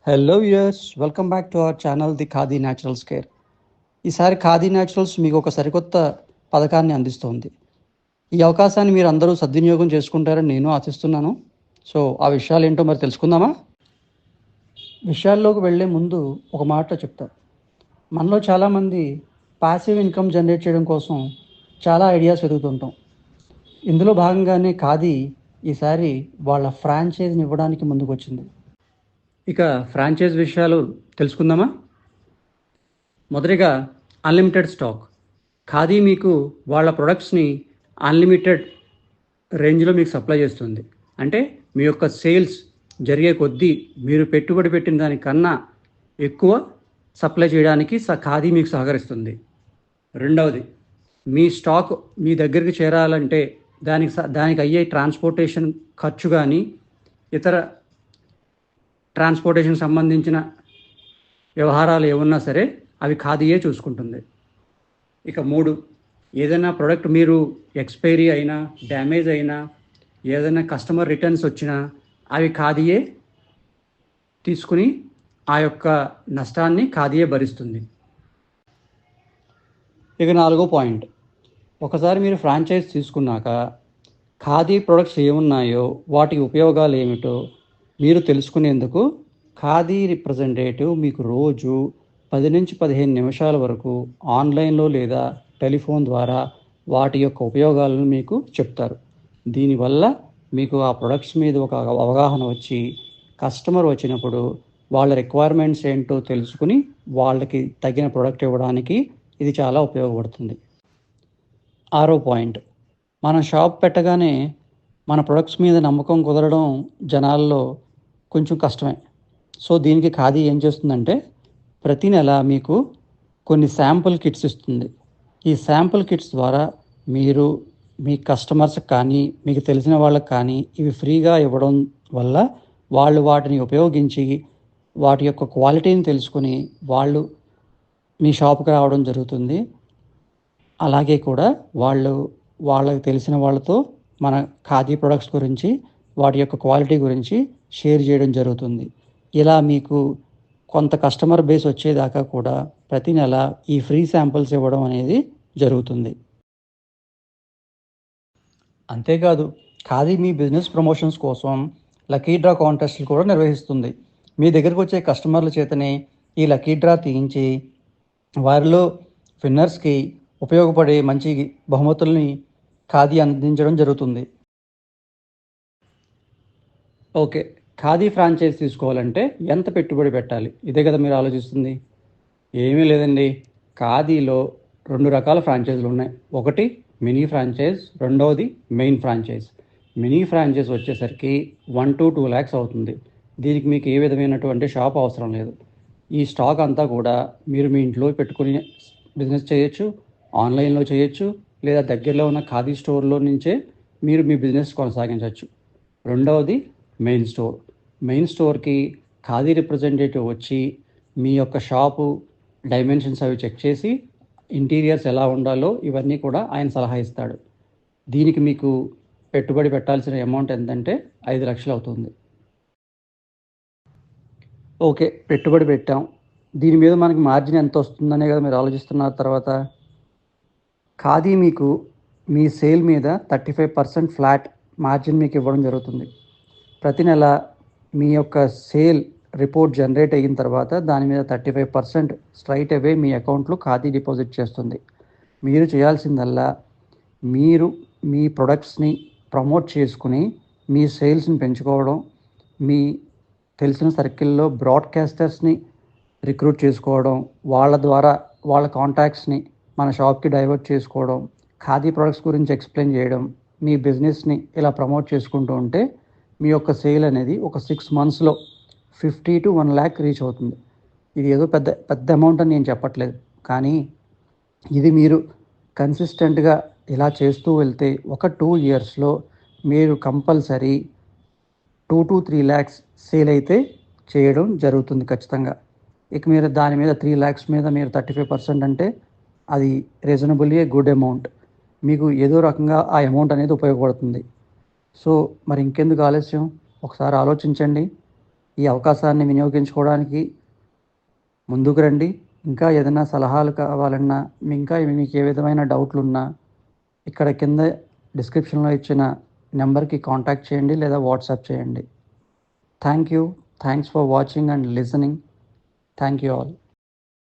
Hello viewers, welcome back to our channel the khadi naturals care. ఈసారి khadi naturals మీకు ఒక సరికొత్త పథకాన్ని అందిస్తోంది. ఈ అవకాశాన్ని మీరు అందరూ సద్వినియోగం చేసుకుంటారని నేను ఆశిస్తున్నాను. సో ఆ విషయాలు ఏంటో మరి తెలుసుకుందామా? విషయాల్లోకి వెళ్ళే ముందు ఒక మాట చెప్తాను. మనలో చాలామంది పాసివ్ ఇన్కమ్ జనరేట్ చేయడం కోసం చాలా ఐడియాస్ వెతుకుతుంటాం. ఇందులో భాగంగానే ఖాదీ ఈసారి వాళ్ళ ఫ్రాంచైజీని ఇవ్వడానికి ముందుకు వచ్చింది. ఇక ఫ్రాంచైజ్ విషయాలు తెలుసుకుందామా? మొదటిగా అన్లిమిటెడ్ స్టాక్. ఖాదీ మీకు వాళ్ళ ప్రొడక్ట్స్ని అన్లిమిటెడ్ రేంజ్లో మీకు సప్లై చేస్తుంది. అంటే మీ యొక్క సేల్స్ జరిగే కొద్దీ మీరు పెట్టుబడి పెట్టిన దానికన్నా ఎక్కువ సప్లై చేయడానికి ఖాదీ మీకు సహకరిస్తుంది. రెండవది, మీ స్టాక్ మీ దగ్గరికి చేరాలంటే దానికి అయ్యే ట్రాన్స్పోర్టేషన్ ఖర్చు కానీ ఇతర ట్రాన్స్పోర్టేషన్ సంబంధించిన వ్యవహారాలు ఏమన్నా సరే అవి ఖాదీయే చూసుకుంటుంది. ఇక మూడు, ఏదైనా ప్రోడక్ట్ మీరు ఎక్స్పైరీ అయినా డ్యామేజ్ అయినా ఏదైనా కస్టమర్ రిటర్న్స్ వచ్చినా అవి ఖాదీయే తీసుకుని ఆ యొక్క నష్టాన్ని ఖాదీయే భరిస్తుంది. ఇక నాలుగో పాయింట్, ఒకసారి మీరు ఫ్రాంచైజ్ తీసుకున్నాక ఖాదీ ప్రొడక్ట్స్ ఏమున్నాయో వాటి ఉపయోగాలు ఏమిటో మీరు తెలుసుకునేందుకు ఖాదీ రిప్రజెంటేటివ్ మీకు రోజు 10 నుంచి 15 నిమిషాల వరకు ఆన్లైన్లో లేదా టెలిఫోన్ ద్వారా వాటి యొక్క ఉపయోగాలను మీకు చెప్తారు. దీనివల్ల మీకు ఆ ప్రొడక్ట్స్ మీద ఒక అవగాహన వచ్చి కస్టమర్ వచ్చినప్పుడు వాళ్ళ రిక్వైర్మెంట్స్ ఏంటో తెలుసుకుని వాళ్ళకి తగిన ప్రొడక్ట్ ఇవ్వడానికి ఇది చాలా ఉపయోగపడుతుంది. ఆరో పాయింట్, మనం షాప్ పెట్టగానే మన ప్రొడక్ట్స్ మీద నమ్మకం కుదరడం జనాల్లో కొంచెం కష్టమే. సో దీనికి ఖాదీ ఏం చేస్తుందంటే ప్రతి నెల మీకు కొన్ని శాంపుల్ కిట్స్ ఇస్తుంది. ఈ శాంపుల్ కిట్స్ ద్వారా మీరు మీ కస్టమర్స్ కానీ మీకు తెలిసిన వాళ్ళకి కానీ ఇవి ఫ్రీగా ఇవ్వడం వల్ల వాళ్ళు వాటిని ఉపయోగించి వాటి యొక్క క్వాలిటీని తెలుసుకుని వాళ్ళు మీ షాప్కి రావడం జరుగుతుంది. అలాగే కూడా వాళ్ళకి తెలిసిన వాళ్ళతో మన ఖాదీ ప్రొడక్ట్స్ గురించి వాటి యొక్క క్వాలిటీ గురించి షేర్ చేయడం జరుగుతుంది. ఇలా మీకు కొంత కస్టమర్ బేస్ వచ్చేదాకా కూడా ప్రతి నెల ఈ ఫ్రీ శాంపిల్స్ ఇవ్వడం అనేది జరుగుతుంది. అంతేకాదు ఖాదీ మీ బిజినెస్ ప్రమోషన్స్ కోసం లక్కీ డ్రా కాంటెస్ట్లు కూడా నిర్వహిస్తుంది. మీ దగ్గరకు వచ్చే కస్టమర్ల చేతనే ఈ లక్కీ డ్రా తీయించి వారిలో విన్నర్స్కి ఉపయోగపడే మంచి బహుమతుల్ని ఖాదీ అందించడం జరుగుతుంది. ఓకే, ఖాదీ ఫ్రాంచైజ్ తీసుకోవాలంటే ఎంత పెట్టుబడి పెట్టాలి? ఇదే కదా మీరు ఆలోచిస్తుంది. ఏమీ లేదండి, ఖాదీలో 2 రకాల ఫ్రాంచైజీలు ఉన్నాయి. ఒకటి మినీ ఫ్రాంచైజ్, రెండవది మెయిన్ ఫ్రాంచైజ్. మినీ ఫ్రాంచైజ్ వచ్చేసరికి 1 to 2 lakhs అవుతుంది. దీనికి మీకు ఏ విధమైనటువంటి షాప్ అవసరం లేదు. ఈ స్టాక్ అంతా కూడా మీరు మీ ఇంట్లో పెట్టుకుని బిజినెస్ చేయొచ్చు, ఆన్లైన్లో చేయొచ్చు, లేదా దగ్గరలో ఉన్న ఖాదీ స్టోర్లో నుంచే మీరు మీ బిజినెస్ కొనసాగించవచ్చు. రెండవది మెయిన్ స్టోర్. మెయిన్ స్టోర్కి ఖాదీ రిప్రజెంటేటివ్ వచ్చి మీ యొక్క షాపు డైమెన్షన్స్ అవి చెక్ చేసి ఇంటీరియర్స్ ఎలా ఉండాలో ఇవన్నీ కూడా ఆయన సలహా ఇస్తాడు. దీనికి మీకు పెట్టుబడి పెట్టాల్సిన అమౌంట్ ఎంతంటే 5 లక్షలు అవుతుంది. ఓకే, పెట్టుబడి పెట్టాం, దీని మీద మనకి మార్జిన్ ఎంత వస్తుందనే కదా మీరు ఆలోచిస్తున్నారు. తర్వాత ఖాదీ మీకు మీ సేల్ మీద 35% ఫ్లాట్ మార్జిన్ మీకు ఇవ్వడం జరుగుతుంది. ప్రతి నెల మీ యొక్క సేల్ రిపోర్ట్ జనరేట్ అయిన తర్వాత దాని మీద 35% స్ట్రైట్ అవే మీ అకౌంట్లో ఖాదీ డిపాజిట్ చేస్తుంది. మీరు చేయాల్సిందల్లా మీరు మీ ప్రొడక్ట్స్ని ప్రమోట్ చేసుకుని మీ సేల్స్ని పెంచుకోవడం, మీ తెలిసిన సర్కిల్లో బ్రాడ్కాస్టర్స్ని రిక్రూట్ చేసుకోవడం, వాళ్ళ ద్వారా వాళ్ళ కాంటాక్ట్స్ని మన షాప్కి డైవర్ట్ చేసుకోవడం, ఖాదీ ప్రొడక్ట్స్ గురించి ఎక్స్ప్లెయిన్ చేయడం, మీ బిజినెస్ని ఇలా ప్రమోట్ చేసుకుంటూ ఉంటే మీ యొక్క సేల్ అనేది ఒక 6 monthsలో 50 to 1 lakh రీచ్ అవుతుంది. ఇది ఏదో పెద్ద అమౌంట్ అని నేను చెప్పట్లేదు, కానీ ఇది మీరు కన్సిస్టెంట్గా ఇలా చేస్తూ వెళ్తే ఒక 2 yearsలో మీరు కంపల్సరీ 2 to 3 lakhs సేల్ అయితే చేయడం జరుగుతుంది ఖచ్చితంగా. ఇక మీరు దాని మీద 3 lakhs మీద మీరు 35% అంటే అది రీజనబుల్లీ గుడ్ అమౌంట్. మీకు ఏదో రకంగా ఆ అమౌంట్ అనేది ఉపయోగపడుతుంది. సో మరి ఇంకెందుకు ఆలస్యం, ఒకసారి ఆలోచించండి. ఈ అవకాశాన్ని వినియోగించుకోవడానికి ముందుకు రండి. ఇంకా ఏదైనా సలహాలు కావాలన్నా, ఇంకా మీకు ఏ విధమైన డౌట్లు ఉన్నా ఇక్కడ కింద డిస్క్రిప్షన్లో ఇచ్చిన నెంబర్కి కాంటాక్ట్ చేయండి లేదా వాట్సాప్ చేయండి. Thank you. Thanks for watching and listening. Thank you all.